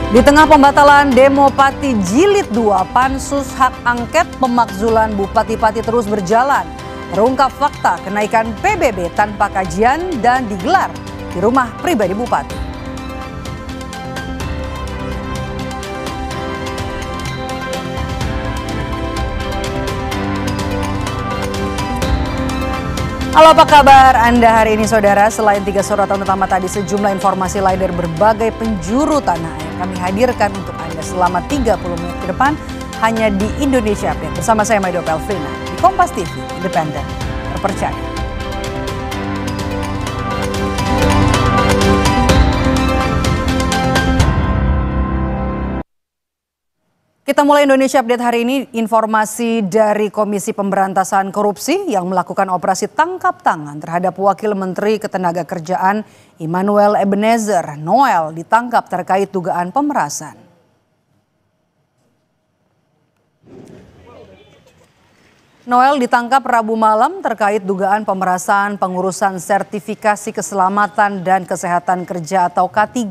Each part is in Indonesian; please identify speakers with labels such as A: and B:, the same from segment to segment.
A: Di tengah pembatalan demo Pati Jilid 2, Pansus Hak Angket Pemakzulan Bupati-Pati terus berjalan. Terungkap fakta kenaikan PBB tanpa kajian dan digelar di rumah pribadi Bupati. Halo, apa kabar Anda hari ini saudara? Selain 3 sorotan utama tadi, sejumlah informasi lain dari berbagai penjuru tanah air kami hadirkan untuk Anda selama 30 menit ke depan hanya di Indonesia Update. Bersama saya Maido Pelfrina di Kompas TV, independen, terpercaya. Kita mulai Indonesia Update hari ini, informasi dari Komisi Pemberantasan Korupsi yang melakukan operasi tangkap tangan terhadap Wakil Menteri Ketenagakerjaan Immanuel Ebenezer Noel ditangkap terkait dugaan pemerasan. Noel ditangkap Rabu malam terkait dugaan pemerasan pengurusan sertifikasi keselamatan dan kesehatan kerja atau K3.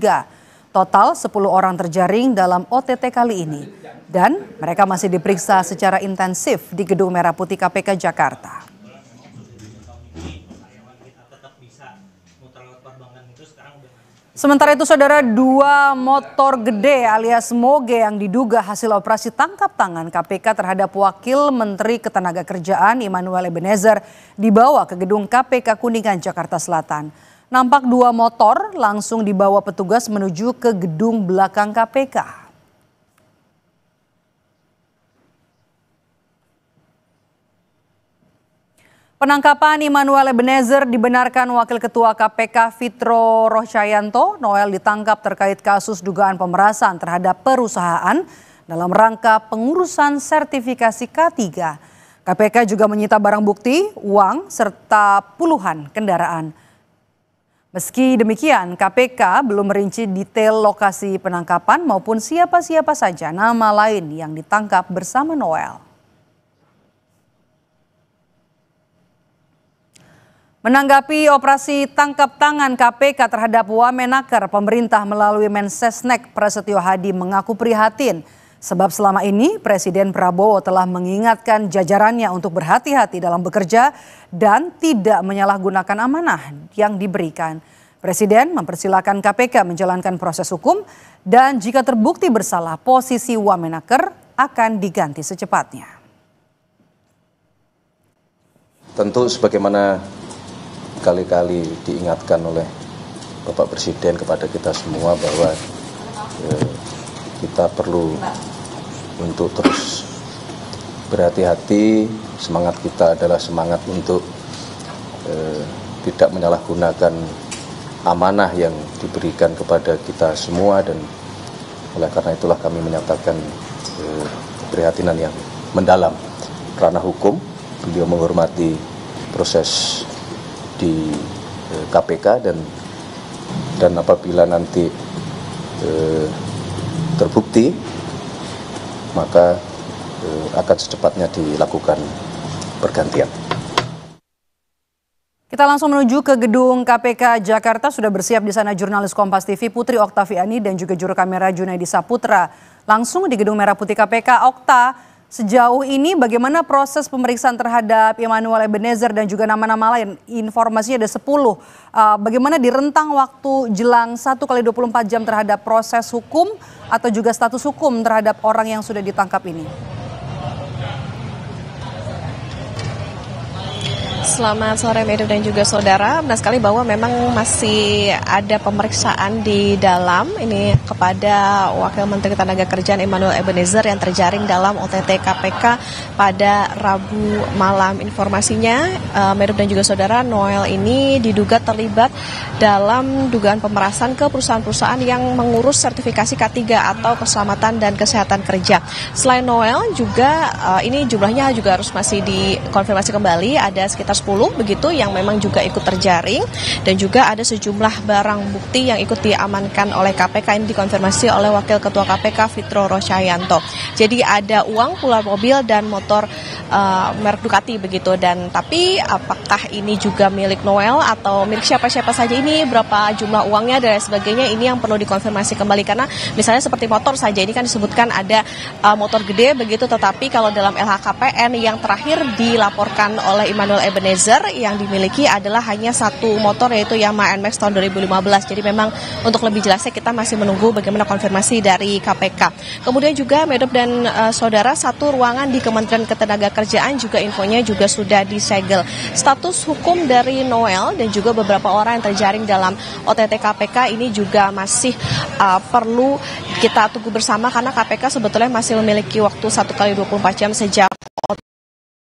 A: Total 10 orang terjaring dalam OTT kali ini dan mereka masih diperiksa secara intensif di Gedung Merah Putih KPK Jakarta. Sementara itu saudara, 2 motor gede alias moge yang diduga hasil operasi tangkap tangan KPK terhadap Wakil Menteri Ketenagakerjaan Immanuel Ebenezer dibawa ke Gedung KPK Kuningan Jakarta Selatan. Nampak 2 motor langsung dibawa petugas menuju ke gedung belakang KPK. Penangkapan Immanuel Ebenezer dibenarkan Wakil Ketua KPK Fitro Rohcayanto. Noel ditangkap terkait kasus dugaan pemerasan terhadap perusahaan dalam rangka pengurusan sertifikasi K3. KPK juga menyita barang bukti, uang, serta puluhan kendaraan. Meski demikian, KPK belum merinci detail lokasi penangkapan maupun siapa-siapa saja nama lain yang ditangkap bersama Noel. Menanggapi operasi tangkap tangan KPK terhadap Wamenaker, pemerintah melalui Mensesnek Prasetyo Hadi mengaku prihatin. Sebab selama ini Presiden Prabowo telah mengingatkan jajarannya untuk berhati-hati dalam bekerja dan tidak menyalahgunakan amanah yang diberikan. Presiden mempersilahkan KPK menjalankan proses hukum dan jika terbukti bersalah, posisi Wamenaker akan diganti secepatnya.
B: Tentu sebagaimana kali-kali diingatkan oleh Bapak Presiden kepada kita semua bahwa kita perlu untuk terus berhati-hati. Semangat kita adalah semangat untuk tidak menyalahgunakan amanah yang diberikan kepada kita semua, dan oleh karena itulah kami menyatakan keprihatinan yang mendalam. Ranah hukum, beliau menghormati proses di KPK dan apabila nanti terbukti maka akan secepatnya dilakukan pergantian.
A: Kita langsung menuju ke gedung KPK Jakarta. Sudah bersiap di sana jurnalis Kompas TV Putri Oktaviani dan juga juru kamera Junaidi Saputra. Langsung di Gedung Merah Putih KPK. Okta, sejauh ini bagaimana proses pemeriksaan terhadap Immanuel Ebenezer dan juga nama-nama lain? Informasinya ada 10. Bagaimana di rentang waktu jelang 1 kali 24 jam terhadap proses hukum atau juga status hukum terhadap orang yang sudah ditangkap ini?
C: Selamat sore Medo dan juga saudara. Benar sekali bahwa memang masih ada pemeriksaan di dalam ini kepada Wakil Menteri Ketenagakerjaan Immanuel Ebenezer yang terjaring dalam OTT KPK pada Rabu malam. Informasinya Medo dan juga saudara, Noel ini diduga terlibat dalam dugaan pemerasan ke perusahaan-perusahaan yang mengurus sertifikasi K3 atau keselamatan dan kesehatan kerja. Selain Noel juga ini jumlahnya juga harus masih dikonfirmasi kembali, ada sekitar 10 begitu yang memang juga ikut terjaring, dan juga ada sejumlah barang bukti yang ikut diamankan oleh KPK. Ini dikonfirmasi oleh Wakil Ketua KPK Fitro Rohcayanto. Jadi ada uang, puluhan mobil dan motor merek Ducati begitu. Dan tapi apakah ini juga milik Noel atau milik siapa-siapa saja, ini berapa jumlah uangnya dan sebagainya, ini yang perlu dikonfirmasi kembali. Karena misalnya seperti motor saja, ini kan disebutkan ada motor gede begitu, tetapi kalau dalam LHKPN yang terakhir dilaporkan oleh Immanuel Ebenezer yang dimiliki adalah hanya satu motor, yaitu Yamaha NMAX tahun 2015. Jadi memang untuk lebih jelasnya kita masih menunggu bagaimana konfirmasi dari KPK. Kemudian juga Medop dan saudara, satu ruangan di Kementerian Ketenagakerjaan juga infonya juga sudah disegel. Status hukum dari Noel dan juga beberapa orang yang terjaring dalam OTT KPK ini juga masih perlu kita tunggu bersama, karena KPK sebetulnya masih memiliki waktu 1x24 jam sejak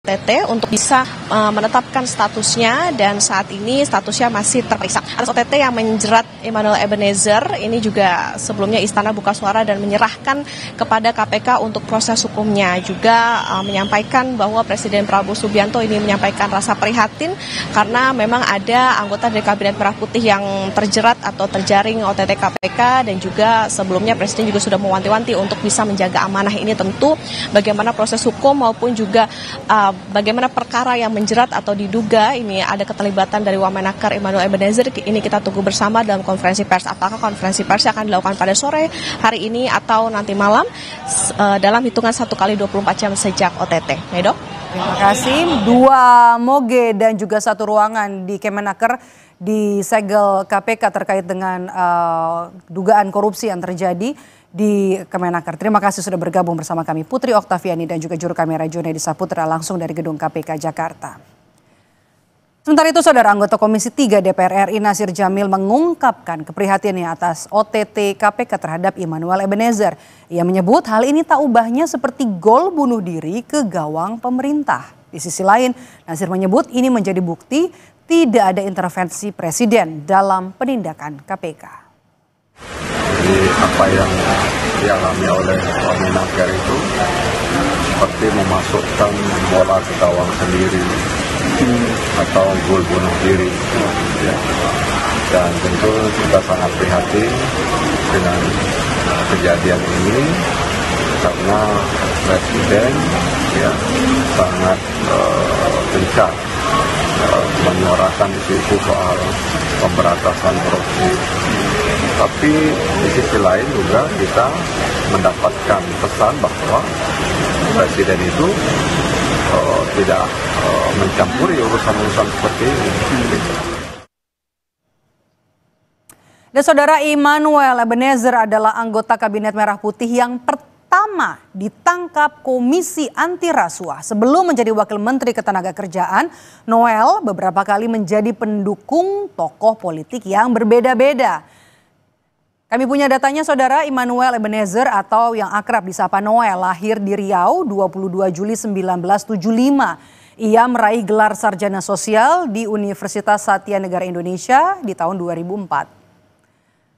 C: OTT untuk bisa menetapkan statusnya, dan saat ini statusnya masih terperiksa. Atas OTT yang menjerat Immanuel Ebenezer ini juga sebelumnya Istana buka suara dan menyerahkan kepada KPK untuk proses hukumnya. Juga menyampaikan bahwa Presiden Prabowo Subianto ini menyampaikan rasa prihatin karena memang ada anggota dari Kabinet Merah Putih yang terjerat atau terjaring OTT KPK, dan juga sebelumnya Presiden juga sudah mewanti-wanti untuk bisa menjaga amanah ini. Tentu bagaimana proses hukum maupun juga bagaimana perkara yang menjerat atau diduga ini ada keterlibatan dari Wamenakar Immanuel Ebenezer, ini kita tunggu bersama dalam konferensi pers. Apakah konferensi pers akan dilakukan pada sore hari ini atau nanti malam dalam hitungan 1x24 jam sejak OTT. Medok?
A: Terima kasih. 2 moge dan juga 1 ruangan di Kemenaker disegel KPK terkait dengan dugaan korupsi yang terjadi di Kemenaker. Terima kasih sudah bergabung bersama kami Putri Oktaviani dan juga juru kamera Junedi Saputra langsung dari gedung KPK Jakarta. Sementara itu, saudara, anggota Komisi 3 DPR RI Nasir Jamil mengungkapkan keprihatinannya atas OTT KPK terhadap Immanuel Ebenezer. Ia menyebut hal ini tak ubahnya seperti gol bunuh diri ke gawang pemerintah. Di sisi lain, Nasir menyebut ini menjadi bukti tidak ada intervensi Presiden dalam penindakan KPK.
D: Jadi apa yang dialami oleh Wamenakar itu seperti memasukkan bola ke gawang sendiri atau gol bunuh diri. Ya. Dan tentu kita sangat prihatin dengan kejadian ini karena Presiden ya sangat gencar menyuarakan isu-isu soal pemberantasan korupsi. Tapi di sisi lain juga kita mendapatkan pesan bahwa Presiden itu tidak mencampuri urusan-urusan seperti ini.
A: Dan saudara, Immanuel Ebenezer adalah anggota Kabinet Merah Putih yang pertama ditangkap Komisi Anti Rasuah. Sebelum menjadi Wakil Menteri Ketenagakerjaan, Noel beberapa kali menjadi pendukung tokoh politik yang berbeda-beda. Kami punya datanya, saudara. Immanuel Ebenezer atau yang akrab disapa Noel lahir di Riau 22 Juli 1975. Ia meraih gelar sarjana sosial di Universitas Satya Negara Indonesia di tahun 2004.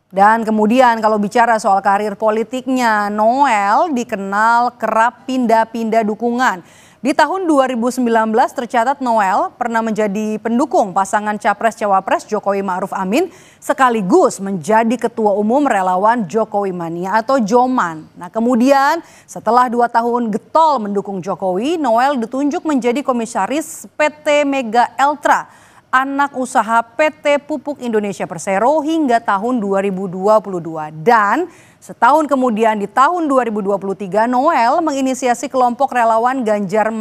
A: Dan kemudian kalau bicara soal karir politiknya, Noel dikenal kerap pindah-pindah dukungan. Di tahun 2019 tercatat Noel pernah menjadi pendukung pasangan Capres-Cawapres Jokowi Ma'ruf Amin sekaligus menjadi Ketua Umum Relawan Jokowi Mania atau Joman. Nah, kemudian setelah 2 tahun getol mendukung Jokowi, Noel ditunjuk menjadi komisaris PT Mega Eltra, anak usaha PT Pupuk Indonesia Persero hingga tahun 2022. Dan setahun kemudian di tahun 2023 Noel menginisiasi kelompok relawan Ganjar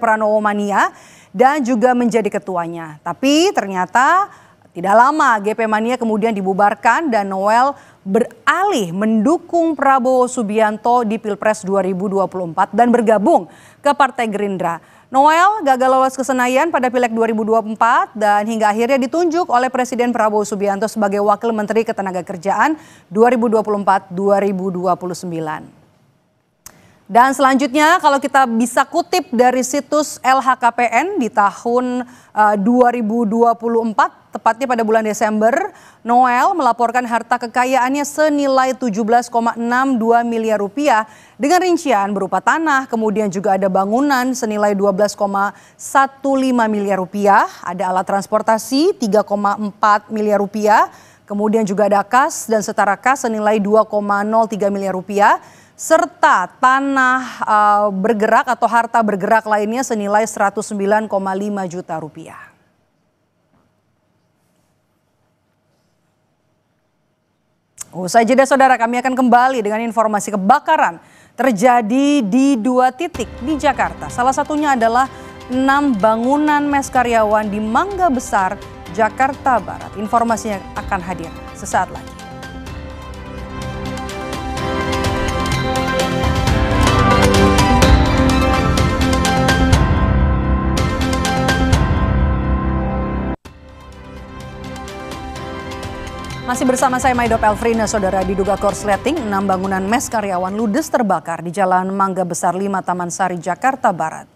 A: Pranowo Mania dan juga menjadi ketuanya. Tapi ternyata tidak lama GP Mania kemudian dibubarkan dan Noel beralih mendukung Prabowo Subianto di Pilpres 2024 dan bergabung ke Partai Gerindra. Noel gagal lolos ke Senayan pada Pileg 2024 dan hingga akhirnya ditunjuk oleh Presiden Prabowo Subianto sebagai Wakil Menteri Ketenagakerjaan 2024-2029. Dan selanjutnya kalau kita bisa kutip dari situs LHKPN di tahun 2024, tepatnya pada bulan Desember, Noel melaporkan harta kekayaannya senilai 17,62 miliar rupiah dengan rincian berupa tanah, kemudian juga ada bangunan senilai 12,15 miliar rupiah, ada alat transportasi 3,4 miliar rupiah, kemudian juga ada kas dan setara kas senilai 2,03 miliar rupiah, serta tanah bergerak atau harta bergerak lainnya senilai 109,5 juta rupiah. Usai jeda saudara, kami akan kembali dengan informasi kebakaran terjadi di 2 titik di Jakarta. Salah satunya adalah 6 bangunan mes karyawan di Mangga Besar, Jakarta Barat. Informasinya akan hadir sesaat lagi. Masih bersama saya Maidop Elfrina, saudara. Diduga korsleting, 6 bangunan mes karyawan ludes terbakar di Jalan Mangga Besar 5 Taman Sari, Jakarta Barat.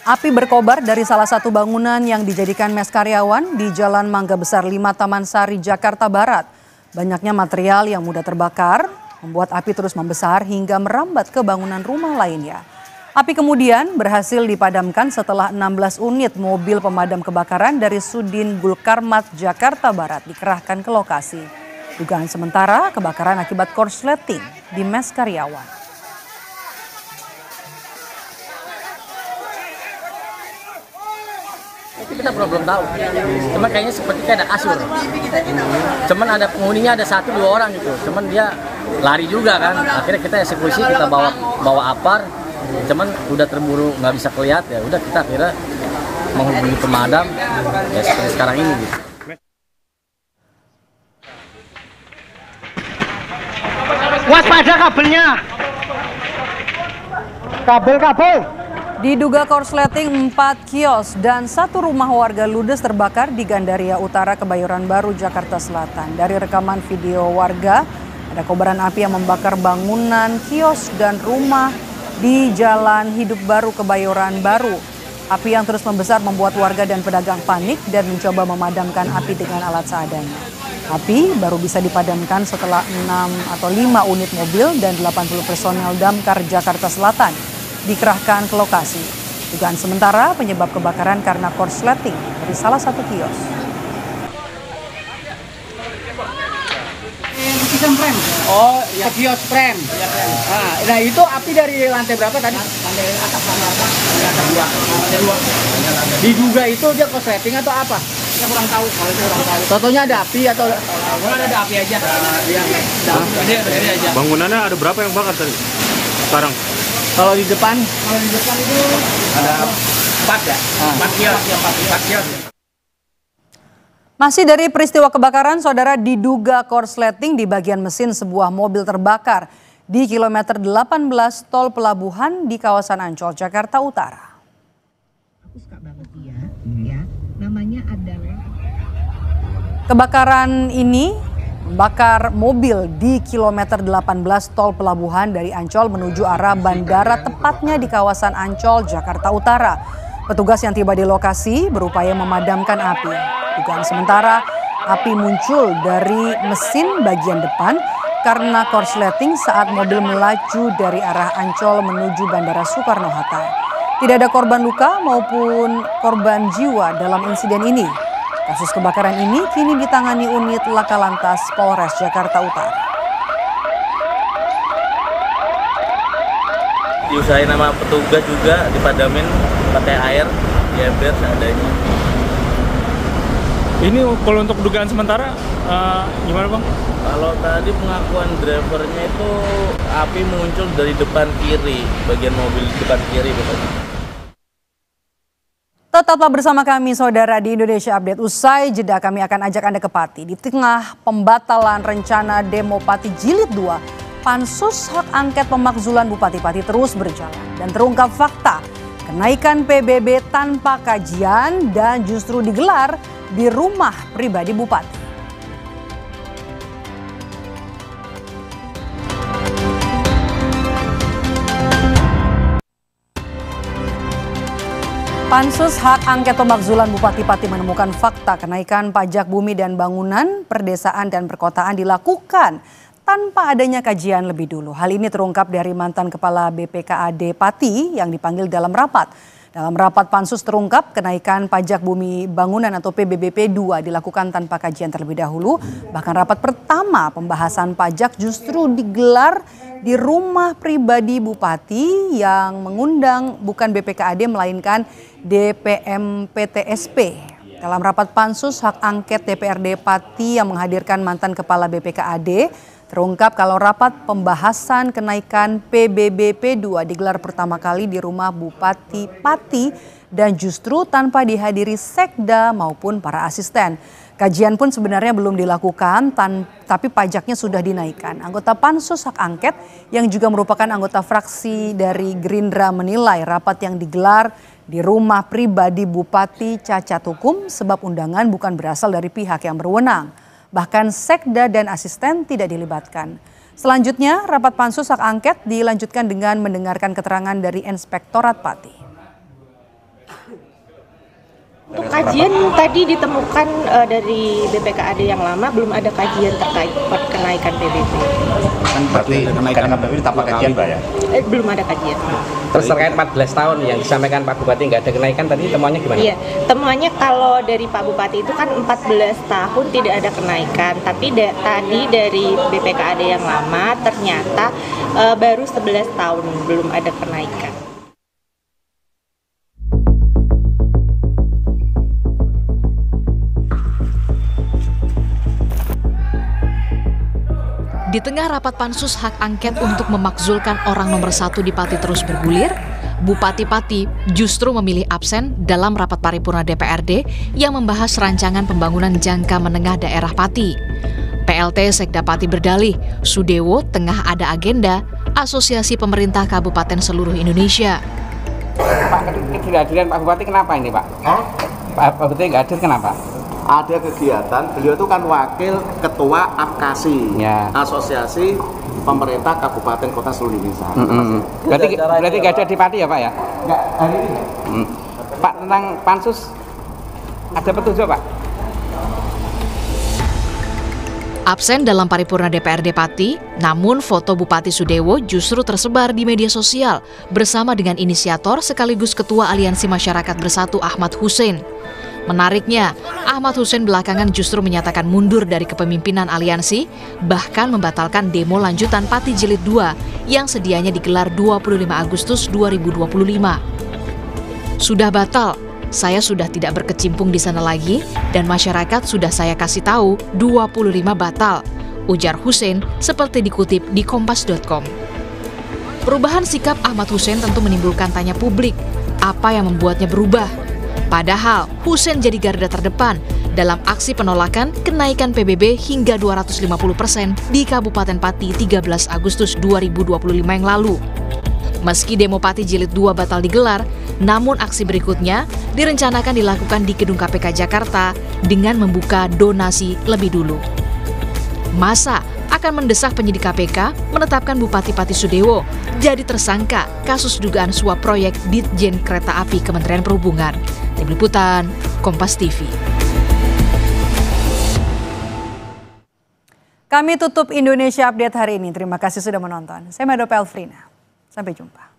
A: Api berkobar dari salah satu bangunan yang dijadikan mes karyawan di Jalan Mangga Besar 5 Taman Sari, Jakarta Barat. Banyaknya material yang mudah terbakar membuat api terus membesar hingga merambat ke bangunan rumah lainnya. Api kemudian berhasil dipadamkan setelah 16 unit mobil pemadam kebakaran dari Sudin Gulkarmat, Jakarta Barat dikerahkan ke lokasi. Dugaan sementara kebakaran akibat korsleting di mes karyawan.
E: Itu kita belum tahu. Cuman kayaknya seperti kayak ada asur. Cuman ada penghuninya ada 1-2 orang gitu. Cuman dia lari juga kan. Akhirnya kita eksekusi, kita bawa apar. Cuman udah terburu nggak bisa kelihatan, ya udah kita akhirnya menghubungi pemadam ya seperti sekarang ini gitu.
F: Waspada kabelnya. Kabel.
A: Diduga korsleting 4 kios dan 1 rumah warga ludes terbakar di Gandaria Utara, Kebayoran Baru, Jakarta Selatan. Dari rekaman video warga, ada kobaran api yang membakar bangunan, kios dan rumah di Jalan Hidup Baru, Kebayoran Baru. Api yang terus membesar membuat warga dan pedagang panik dan mencoba memadamkan api dengan alat seadanya. Api baru bisa dipadamkan setelah 5 unit mobil dan 80 personel damkar Jakarta Selatan dikerahkan ke lokasi. Dugaan sementara penyebab kebakaran karena korsleting dari salah satu kios.
F: Oh, ya. Kios frame. Nah, itu api dari lantai berapa tadi? Lantai atas, lantai 2. Diduga itu dia korsleting atau apa? Saya kurang tahu, kalau itu kurang tahu. Totonya ada api atau? Ada api aja. Gede aja.
G: Bangunannya ada berapa yang bakar tadi? Sekarang?
F: Kalau di depan itu ada 4 ya? 4 kios.
A: Masih dari peristiwa kebakaran, saudara, diduga korsleting di bagian mesin sebuah mobil terbakar di kilometer 18 tol Pelabuhan di kawasan Ancol, Jakarta Utara.
H: Aku suka banget dia, ya. Namanya adalah.
A: Kebakaran ini membakar mobil di kilometer 18 tol Pelabuhan dari Ancol menuju arah bandara, tepatnya di kawasan Ancol, Jakarta Utara. Petugas yang tiba di lokasi berupaya memadamkan api. Dugaan sementara api muncul dari mesin bagian depan karena korsleting saat mobil melaju dari arah Ancol menuju Bandara Soekarno-Hatta. Tidak ada korban luka maupun korban jiwa dalam insiden ini. Kasus kebakaran ini kini ditangani unit Laka Lantas Polres Jakarta Utara.
I: Diusahain sama petugas juga, dipadamin pakai air, di ember seadanya.
G: Ini kalau untuk dugaan sementara gimana Bang?
I: Kalau tadi pengakuan drivernya itu api muncul dari depan kiri, bagian mobil depan kiri.
A: Tetaplah bersama kami saudara di Indonesia Update. Usai jeda kami akan ajak Anda ke Pati. Di tengah pembatalan rencana demo Pati Jilid 2, Pansus Hak Angket Pemakzulan Bupati Pati terus berjalan. Dan terungkap fakta kenaikan PBB tanpa kajian dan justru digelar di rumah pribadi Bupati. Pansus Hak Angket Pemakzulan Bupati Pati menemukan fakta kenaikan pajak bumi dan bangunan, perdesaan dan perkotaan dilakukan tanpa adanya kajian lebih dulu. Hal ini terungkap dari mantan Kepala BPKAD Pati yang dipanggil dalam rapat. Dalam rapat pansus terungkap kenaikan pajak bumi bangunan atau PBBP 2 dilakukan tanpa kajian terlebih dahulu. Bahkan rapat pertama pembahasan pajak justru digelar di rumah pribadi Bupati yang mengundang bukan BPKAD melainkan DPM-PTSP. Dalam rapat pansus hak angket DPRD Pati yang menghadirkan mantan kepala BPKAD, terungkap kalau rapat pembahasan kenaikan PBBP 2 digelar pertama kali di rumah Bupati Pati dan justru tanpa dihadiri sekda maupun para asisten. Kajian pun sebenarnya belum dilakukan, tapi pajaknya sudah dinaikkan. Anggota pansus hak angket yang juga merupakan anggota fraksi dari Gerindra menilai rapat yang digelar di rumah pribadi Bupati cacat hukum sebab undangan bukan berasal dari pihak yang berwenang. Bahkan sekda dan asisten tidak dilibatkan. Selanjutnya, rapat pansus hak angket dilanjutkan dengan mendengarkan keterangan dari Inspektorat Pati.
J: Untuk kajian tadi ditemukan dari BPKAD yang lama belum ada kajian terkait kenaikan PBB.
K: Berarti kenaikan PBB tanpa kajian, Mbak ya?
J: Belum ada kajian.
F: Terus terkait 14 tahun yang disampaikan Pak Bupati nggak ada kenaikan tadi temuannya gimana?
J: Iya, temuannya kalau dari Pak Bupati itu kan 14 tahun tidak ada kenaikan. Tapi tadi dari BPKAD yang lama ternyata baru 11 tahun belum ada kenaikan.
L: Di tengah rapat pansus hak angket untuk memakzulkan orang nomor 1 di Pati terus bergulir, Bupati Pati justru memilih absen dalam rapat paripurna DPRD yang membahas rancangan pembangunan jangka menengah daerah Pati. PLT Sekda Pati berdalih, Sudewo tengah ada agenda Asosiasi Pemerintah Kabupaten seluruh Indonesia.
F: Pak, kehadiran Pak Bupati kenapa ini, Pak? Pak Bupati nggak hadir kenapa?
K: Ada kegiatan, beliau itu kan wakil ketua APKASI, ya. Asosiasi Pemerintah Kabupaten Kota Seluruh Indonesia.
F: Berarti nggak ada di Pati ya Pak ya?
K: Nggak, hari ini.
F: Pak, tentang pansus ada petunjuk Pak?
L: Absen dalam paripurna DPRD Pati, namun foto Bupati Sudewo justru tersebar di media sosial bersama dengan inisiator sekaligus Ketua Aliansi Masyarakat Bersatu Ahmad Hussein. Menariknya, Ahmad Hussein belakangan justru menyatakan mundur dari kepemimpinan aliansi, bahkan membatalkan demo lanjutan Pati Jilid 2 yang sedianya digelar 25 Agustus 2025. Sudah batal, saya sudah tidak berkecimpung di sana lagi dan masyarakat sudah saya kasih tahu 25 batal, ujar Hussein seperti dikutip di kompas.com. Perubahan sikap Ahmad Hussein tentu menimbulkan tanya publik, apa yang membuatnya berubah? Padahal Hussein jadi garda terdepan dalam aksi penolakan kenaikan PBB hingga 250% di Kabupaten Pati 13 Agustus 2025 yang lalu. Meski demo Pati Jilid 2 batal digelar, namun aksi berikutnya direncanakan dilakukan di Gedung KPK Jakarta dengan membuka donasi lebih dulu. Masa akan mendesak penyidik KPK menetapkan Bupati Pati Sudewo jadi tersangka kasus dugaan suap proyek Ditjen Kereta Api Kementerian Perhubungan. Tim Liputan, Kompas TV.
A: Kami tutup Indonesia Update hari ini. Terima kasih sudah menonton. Saya Mado Pelfrina. Sampai jumpa.